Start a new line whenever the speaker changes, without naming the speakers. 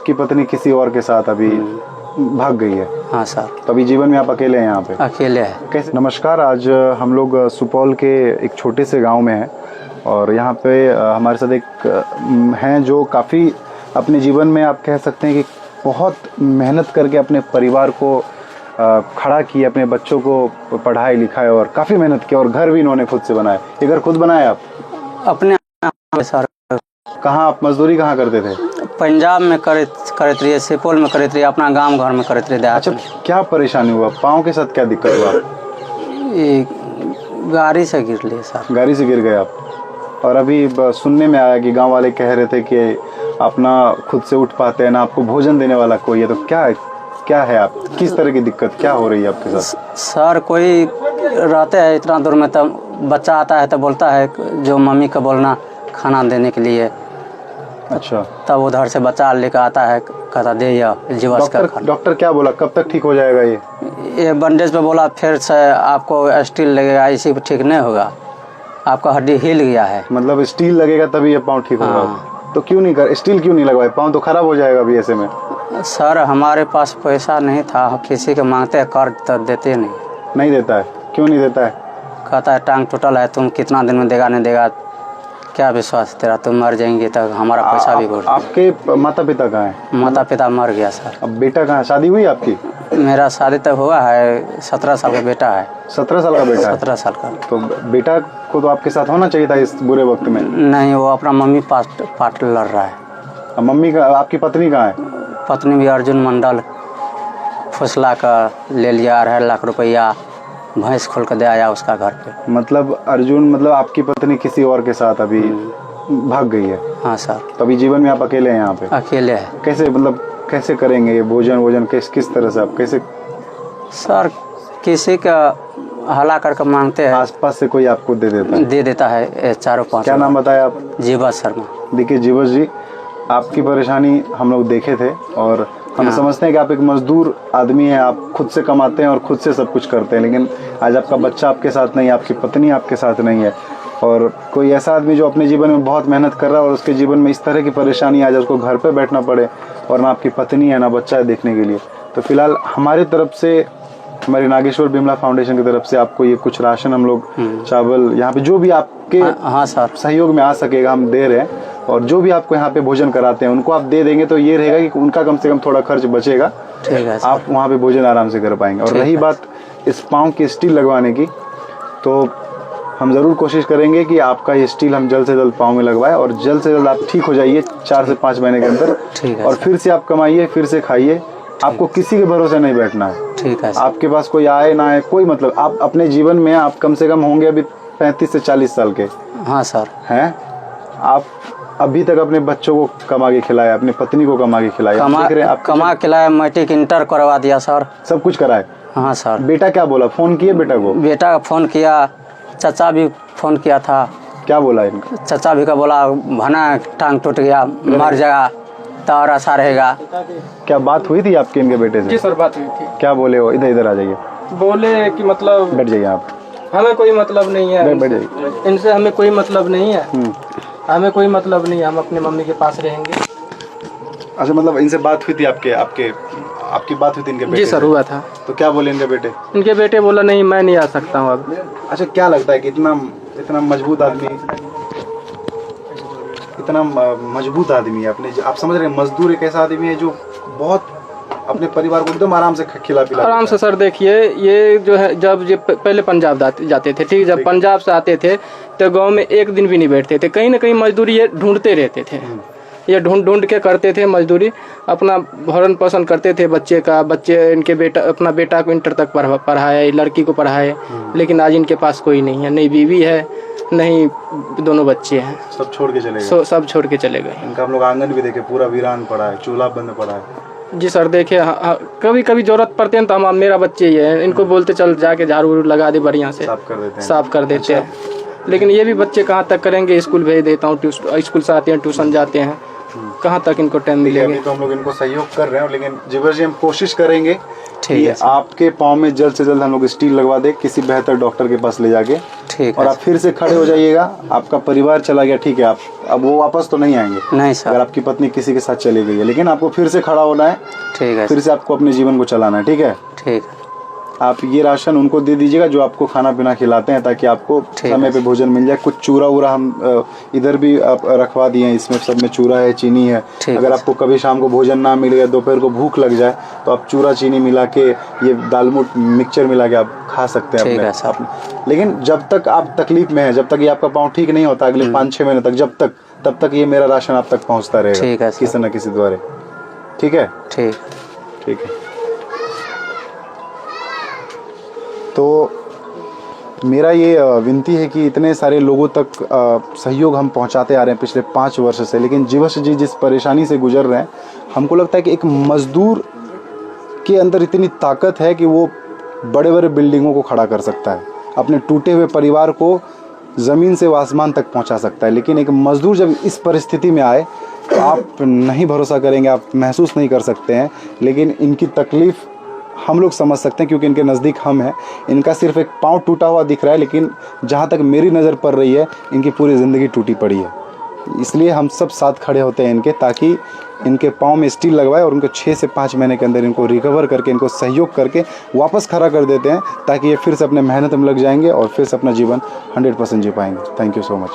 आपकी पत्नी किसी और के साथ अभी भाग गई है?
हाँ सर।
तो अभी जीवन में आप अकेले हैं यहाँ पे?
अकेले है।
कैसे? नमस्कार, आज हम लोग सुपौल के एक छोटे से गांव में हैं और यहाँ पे हमारे साथ एक हैं जो काफ़ी अपने जीवन में आप कह सकते हैं कि बहुत मेहनत करके अपने परिवार को खड़ा किया, अपने बच्चों को पढ़ाई लिखाई और काफ़ी मेहनत की और घर भी इन्होंने खुद से बनाया। ये घर खुद बनाया आप?
अपने सर।
कहाँ आप मजदूरी कहाँ करते थे?
पंजाब में करते रहिए, सुपौल में करते रहिए, अपना गांव घर में करते रहिए।
अच्छा, क्या परेशानी हुआ? पाँव के साथ क्या दिक्कत हुआ?
ये गाड़ी से गिर लिए सर।
गाड़ी से गिर गए आप? और अभी सुनने में आया कि गांव वाले कह रहे थे कि आप ना खुद से उठ पाते हैं, ना आपको भोजन देने वाला कोई है। तो क्या है आप किस तरह की दिक्कत क्या हो रही है आपके साथ?
सर कोई रहते हैं इतना दूर में, तब बच्चा आता है तो बोलता है जो मम्मी को बोलना खाना देने के लिए।
अच्छा,
तब उधर से बच्चा लेकर आता है, कहता दे या जीवस का खाना।
डॉक्टर क्या बोला, कब तक ठीक हो जाएगा
ये बैंडेज पे बोला फिर से आपको स्टील लगेगा, इसी पर ठीक नहीं होगा, आपका हड्डी हिल गया है।
मतलब स्टील लगेगा तभी ये पाँव ठीक होगा? तो क्यों नहीं कर स्टील क्यों नहीं लगवाए? पाँव तो खराब हो जाएगा अभी ऐसे में।
सर हमारे पास पैसा नहीं था, किसी के मांगते हैं कर तो देते नहीं
देता है? क्यों नहीं देता है?
कहता है टांग टूटल है, तुम कितना दिन में देगा नहीं देगा, क्या विश्वास तेरा, तुम मर जाएंगे तो हमारा पैसा भी घोट।
आपके माता पिता कहाँ हैं?
माता पिता मर गया सर।
अब बेटा कहाँ? शादी हुई आपकी?
मेरा शादी तक हुआ है, 17 साल का बेटा है।
17 साल का बेटा?
17 साल का।
तो बेटा को तो आपके साथ होना चाहिए था इस बुरे वक्त में।
नहीं, वो अपना मम्मी पाट लड़ रहा है।
अब मम्मी का, आपकी पत्नी कहाँ है?
पत्नी भी अर्जुन मंडल फुसला का ले लिया, 2.5 लाख रुपया, भैंस खोल कर दे आया उसका घर पे।
मतलब अर्जुन, मतलब आपकी पत्नी किसी और के साथ अभी भाग गई है?
हाँ सर।
तो अभी जीवन में आप अकेले हैं यहाँ पे?
अकेले है।
कैसे, मतलब कैसे करेंगे ये भोजन किस तरह से आप कैसे?
सर किसी का हला करके मांगते हैं,
आसपास से कोई आपको दे देता
है 4-5।
क्या नाम बताया आप?
जीवस शर्मा।
देखिए जीवस जी, आपकी परेशानी हम लोग देखे थे और हम समझते हैं कि आप एक मजदूर आदमी हैं, आप खुद से कमाते हैं और खुद से सब कुछ करते हैं, लेकिन आज आपका बच्चा आपके साथ नहीं है, आपकी पत्नी आपके साथ नहीं है और कोई ऐसा आदमी जो अपने जीवन में बहुत मेहनत कर रहा है और उसके जीवन में इस तरह की परेशानी आज उसको घर पे बैठना पड़े और ना आपकी पत्नी है ना बच्चा है देखने के लिए। तो फिलहाल हमारी तरफ से, हमारी नागेश्वर बिमला फाउंडेशन की तरफ से आपको ये कुछ राशन, हम लोग चावल यहाँ पे जो भी आपके
हाँ सर
सहयोग में आ सकेगा हम दे रहे हैं और जो भी आपको यहाँ पे भोजन कराते हैं उनको आप दे देंगे तो ये रहेगा कि उनका कम से कम थोड़ा खर्च बचेगा।
ठीक है।
आप वहाँ पे भोजन आराम से कर पाएंगे। और रही बात इस पाँव की स्टील लगवाने की, तो हम ज़रूर कोशिश करेंगे कि आपका ये स्टील हम जल्द से जल्द पाँव में लगवाए और जल्द से जल्द आप ठीक हो जाइए 4 से 5 महीने के अंदर।
ठीक है।
और फिर से आप कमाइए, फिर से खाइए, आपको किसी के भरोसे नहीं बैठना है।
ठीक है।
आपके पास कोई आए ना आए कोई मतलब, आप अपने जीवन में आप कम से कम होंगे अभी 35 से 40 साल के।
हाँ सर।
हैं आप अभी तक अपने बच्चों को कमा के खिलाया, अपनी पत्नी को कमा के खिलाया,
कमा खिलाया, मैट्रिक इंटर करवा दिया सर, सब
कुछ कराए।
हाँ सर।
बेटा क्या बोला? फोन किए बेटा को?
बेटा फोन किया, चाचा भी फोन किया था।
क्या बोला इनका?
चाचा भी का बोला भना टांग टूट गया, मर जाएगा तो और ऐसा रहेगा।
क्या बात हुई थी आपके इनके बेटे से?
जी सर, बात हुई थी।
क्या बोले वो? इधर आ जाइए।
बोले कि मतलब
बैठ जाइए आप,
हमें कोई मतलब नहीं है,
बैठ जाइए।
इनसे हमें कोई मतलब नहीं है, हमें कोई मतलब नहीं है, हम अपने मम्मी के पास रहेंगे।
अच्छा, मतलब इनसे बात हुई थी आपकी बात हुई थी इनके बेटे?
जी सर, हुआ था।
तो क्या बोले इनके बेटे?
इनके बेटे बोला नहीं मैं नहीं आ सकता हूँ अब।
अच्छा, क्या लगता है कि इतना मजबूत आदमी, इतना मजबूत आदमी है अपने, आप समझ रहे हैं, मजदूर एक ऐसा आदमी है जो बहुत अपने परिवार को एकदम आराम से खिला पिला
आराम से। सर देखिए, ये जो है जब ये पहले पंजाब जाते थे, ठीक, जब पंजाब से आते थे तो गांव में एक दिन भी नहीं बैठते थे, कहीं ना कहीं मजदूरी ये ढूंढते रहते थे, ये ढूंढ के करते थे मजदूरी, अपना भरण पोषण करते थे बच्चे इनके अपना बेटा को इंटर तक पढ़ाए, लड़की को पढ़ाए, लेकिन आज इनके पास कोई नहीं है, नहीं बीवी है, नहीं दोनों बच्चे हैं,
सब छोड़ के चले गए।
सब छोड़ के चले गए।
इनका हम लोग आंगन भी देखे, पूरा वीरान पड़ा है, चूल्हा बंद पड़ा है।
जी सर देखिए, कभी कभी जरूरत पड़ते हैं तो हम मेरा बच्चे ही है, इनको बोलते चल जाके झाड़ू लगा दे, बढ़िया से साफ कर देते हैं, लेकिन ये भी बच्चे कहाँ तक करेंगे, स्कूल भेज देता हूँ, स्कूल से आते हैं ट्यूशन जाते हैं, कहाँ तक इनको टाइम
अभी
मिलेगा।
तो हम लोग इनको सहयोग कर रहे हैं, लेकिन जीवर जी हम कोशिश करेंगे
ठीक
कि
है सर।
आपके पाँव में जल्द से जल्द हम लोग स्टील लगवा दे किसी बेहतर डॉक्टर के पास ले जाके,
ठीक
और
है
आप फिर से खड़े हो जाइएगा। आपका परिवार चला गया, ठीक है, आप अब वो वापस तो नहीं आएंगे
नहीं
अगर
सर।
आपकी पत्नी किसी के साथ चली गई है, लेकिन आपको फिर से खड़ा होना है,
ठीक है
फिर से आपको अपने जीवन को चलाना है, ठीक है।
ठीक है
आप ये राशन उनको दे दीजिएगा जो आपको खाना पीना खिलाते हैं, ताकि आपको
ठीक
समय
है।
पे भोजन मिल जाए। कुछ चूरा वूरा हम इधर भी आप रखवा दिए हैं, इसमें सब में चूरा है, चीनी है।
ठीक
अगर
है।
आपको कभी शाम को भोजन ना मिल गया, दोपहर को भूख लग जाए, तो आप चूरा चीनी मिला के, ये दालमोट मिक्सचर मिला के आप खा सकते हैं
ठीक
अपने
है सर।
लेकिन जब तक आप तकलीफ में हैं, जब तक ये आपका पाँव ठीक नहीं होता, अगले 5-6 महीने तक, तब तक ये मेरा राशन आप तक पहुँचता
ठीक है
रहेगा
सर।
किसी न किसी द्वारा, ठीक है।
ठीक।
ठीक है, तो मेरा ये विनती है कि इतने सारे लोगों तक सहयोग हम पहुंचाते आ रहे हैं पिछले 5 वर्ष से, लेकिन जीवश जी जिस परेशानी से गुजर रहे हैं, हमको लगता है कि एक मज़दूर के अंदर इतनी ताकत है कि वो बड़े बड़े बिल्डिंगों को खड़ा कर सकता है, अपने टूटे हुए परिवार को ज़मीन से आसमान तक पहुंचा सकता है। लेकिन एक मज़दूर जब इस परिस्थिति में आए तो आप नहीं भरोसा करेंगे, आप महसूस नहीं कर सकते हैं, लेकिन इनकी तकलीफ़ हम लोग समझ सकते हैं क्योंकि इनके नज़दीक हम हैं। इनका सिर्फ एक पाँव टूटा हुआ दिख रहा है, लेकिन जहाँ तक मेरी नज़र पड़ रही है, इनकी पूरी ज़िंदगी टूटी पड़ी है। इसलिए हम सब साथ खड़े होते हैं इनके, ताकि इनके पाँव में स्टील लगवाए और उनको 6 से 5 महीने के अंदर इनको रिकवर करके, इनको सहयोग करके वापस खड़ा कर देते हैं, ताकि ये फिर से अपने मेहनत में लग जाएंगे और फिर से अपना जीवन 100% जी पाएंगे। Thank you so much.